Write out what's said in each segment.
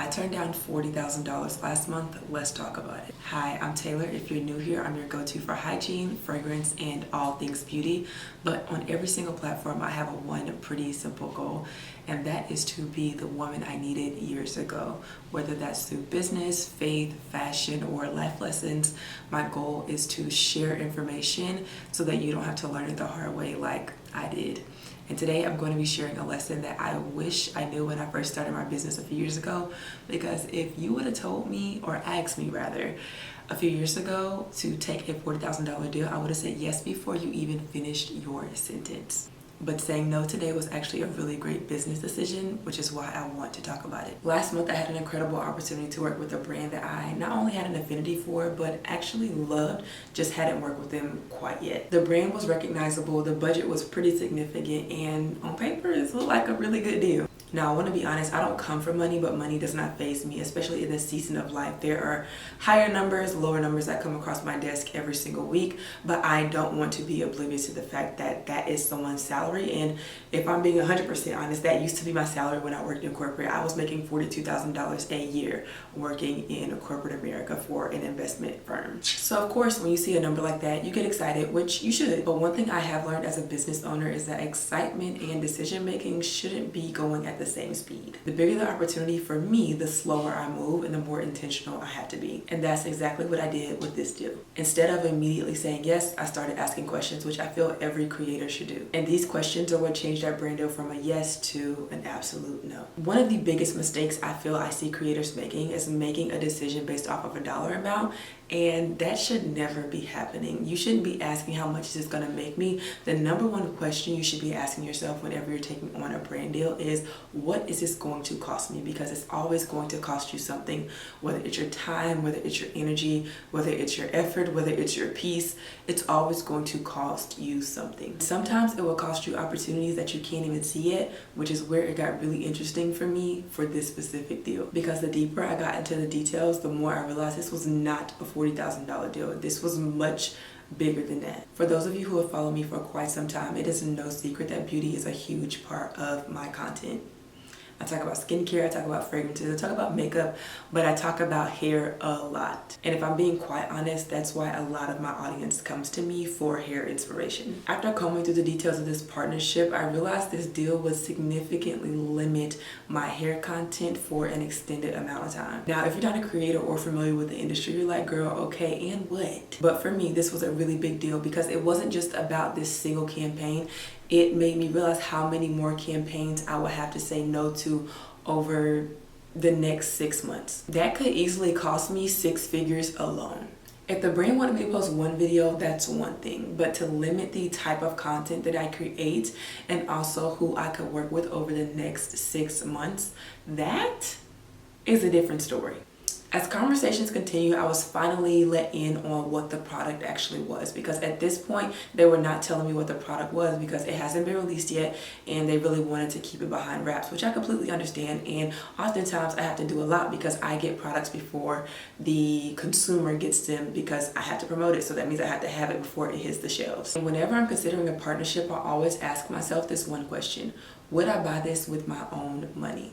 I turned down $40,000 last month. Let's talk about it. Hi, I'm Taylor. If you're new here, I'm your go-to for hygiene, fragrance, and all things beauty. But on every single platform, I have one pretty simple goal, and that is to be the woman I needed years ago. Whether that's through business, faith, fashion, or life lessons, my goal is to share information so that you don't have to learn it the hard way like I did. And today I'm going to be sharing a lesson that I wish I knew when I first started my business a few years ago, because if you would have told me, or asked me rather, a few years ago to take a $40,000 deal, I would have said yes before you even finished your sentence. But saying no today was actually a really great business decision, which is why I want to talk about it. Last month, I had an incredible opportunity to work with a brand that I not only had an affinity for, but actually loved, just hadn't worked with them quite yet. The brand was recognizable, the budget was pretty significant, and on paper, it looked like a really good deal. Now, I want to be honest, I don't come from money, but money does not faze me, especially in this season of life. There are higher numbers, lower numbers that come across my desk every single week, but I don't want to be oblivious to the fact that that is someone's salary. And if I'm being 100% honest, that used to be my salary when I worked in corporate. I was making $42,000 a year working in corporate America for an investment firm. So of course, when you see a number like that, you get excited, which you should. But one thing I have learned as a business owner is that excitement and decision making shouldn't be going at the same speed. The bigger the opportunity for me, the slower I move and the more intentional I have to be. And that's exactly what I did with this deal. Instead of immediately saying yes, I started asking questions, which I feel every creator should do. And these questions are what changed our brand deal from a yes to an absolute no. One of the biggest mistakes I feel I see creators making is making a decision based off of a dollar amount, and that should never be happening. You shouldn't be asking how much is this gonna make me. The number one question you should be asking yourself whenever you're taking on a brand deal is, what is this going to cost me? Because it's always going to cost you something, whether it's your time, whether it's your energy, whether it's your effort, whether it's your peace, it's always going to cost you something. Sometimes it will cost you opportunities that you can't even see yet, which is where it got really interesting for me for this specific deal. Because the deeper I got into the details, the more I realized this was not a $40,000 deal. This was much bigger than that. For those of you who have followed me for quite some time, it is no secret that beauty is a huge part of my content. I talk about skincare, I talk about fragrances, I talk about makeup, but I talk about hair a lot. And if I'm being quite honest, that's why a lot of my audience comes to me for hair inspiration. After combing through the details of this partnership, I realized this deal would significantly limit my hair content for an extended amount of time. Now, if you're not a creator or familiar with the industry, you're like, girl, okay, and what? But for me, this was a really big deal because it wasn't just about this single campaign. It made me realize how many more campaigns I would have to say no to over the next 6 months. That could easily cost me 6 figures alone. If the brand wanted me to post one video, that's one thing, but to limit the type of content that I create and also who I could work with over the next 6 months, that is a different story. As conversations continue, I was finally let in on what the product actually was, because at this point they were not telling me what the product was because it hasn't been released yet and they really wanted to keep it behind wraps, which I completely understand. And oftentimes I have to do a lot because I get products before the consumer gets them because I have to promote it, so that means I have to have it before it hits the shelves. And whenever I'm considering a partnership, I always ask myself this one question: would I buy this with my own money?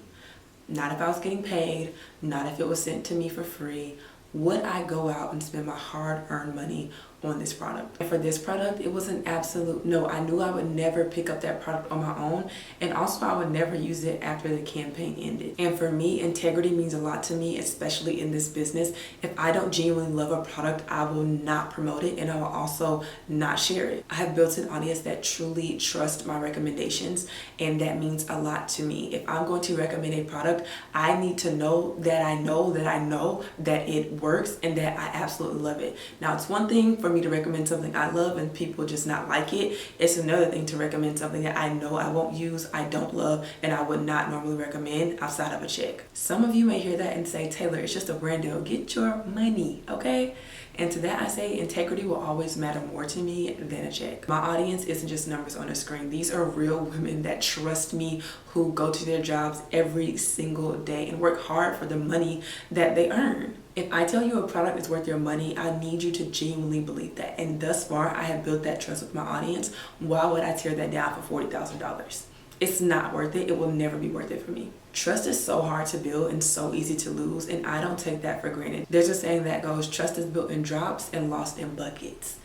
Not if I was getting paid, not if it was sent to me for free. Would I go out and spend my hard-earned money on this product? And for this product, it was an absolute no. I knew I would never pick up that product on my own, and also I would never use it after the campaign ended. And for me, integrity means a lot to me, especially in this business. If I don't genuinely love a product, I will not promote it, and I will also not share it. I have built an audience that truly trusts my recommendations, and that means a lot to me. If I'm going to recommend a product, I need to know that I know that it works and that I absolutely love it. Now, it's one thing for me to recommend something I love and people just not like it. It's another thing to recommend something that I know I won't use, I don't love, and I would not normally recommend outside of a check. Some of you may hear that and say, Taylor, it's just a brand deal. Get your money, okay? And to that I say, integrity will always matter more to me than a check. My audience isn't just numbers on a screen. These are real women that trust me, who go to their jobs every single day and work hard for the money that they earn. If I tell you a product is worth your money, I need you to genuinely believe that. And thus far, I have built that trust with my audience. Why would I tear that down for $40,000? It's not worth it. It will never be worth it for me. Trust is so hard to build and so easy to lose, and I don't take that for granted. There's a saying that goes, trust is built in drops and lost in buckets.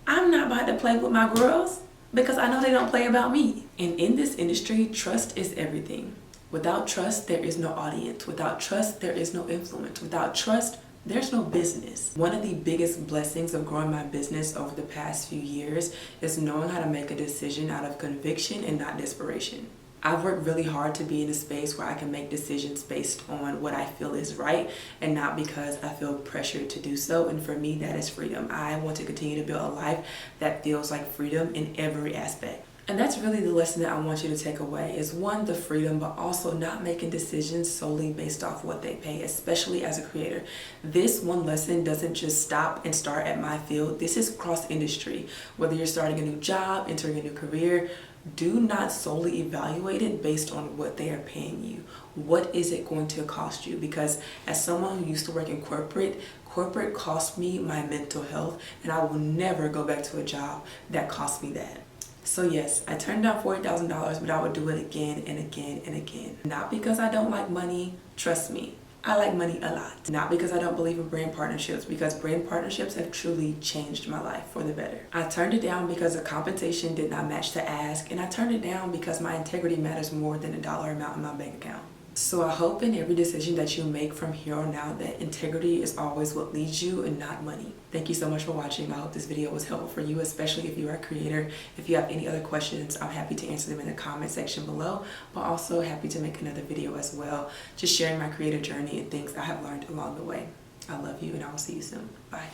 I'm not about to play with my girls because I know they don't play about me. And in this industry, trust is everything. Without trust, there is no audience. Without trust, there is no influence. Without trust, there's no business. One of the biggest blessings of growing my business over the past few years is knowing how to make a decision out of conviction and not desperation. I've worked really hard to be in a space where I can make decisions based on what I feel is right and not because I feel pressured to do so. And for me, that is freedom. I want to continue to build a life that feels like freedom in every aspect. And that's really the lesson that I want you to take away is one, the freedom, but also not making decisions solely based off what they pay, especially as a creator. This one lesson doesn't just stop and start at my field. This is cross industry. Whether you're starting a new job, entering a new career, do not solely evaluate it based on what they are paying you. What is it going to cost you? Because as someone who used to work in corporate cost me my mental health, and I will never go back to a job that cost me that. So yes, I turned down $40,000, but I would do it again and again and again. Not because I don't like money, trust me. I like money a lot. Not because I don't believe in brand partnerships, because brand partnerships have truly changed my life for the better. I turned it down because the compensation did not match the ask, and I turned it down because my integrity matters more than a dollar amount in my bank account. So I hope in every decision that you make from here on out that integrity is always what leads you and not money. Thank you so much for watching. I hope this video was helpful for you, especially if you are a creator. If you have any other questions, I'm happy to answer them in the comment section below, but also happy to make another video as well, just sharing my creative journey and things I have learned along the way. I love you and I will see you soon. Bye.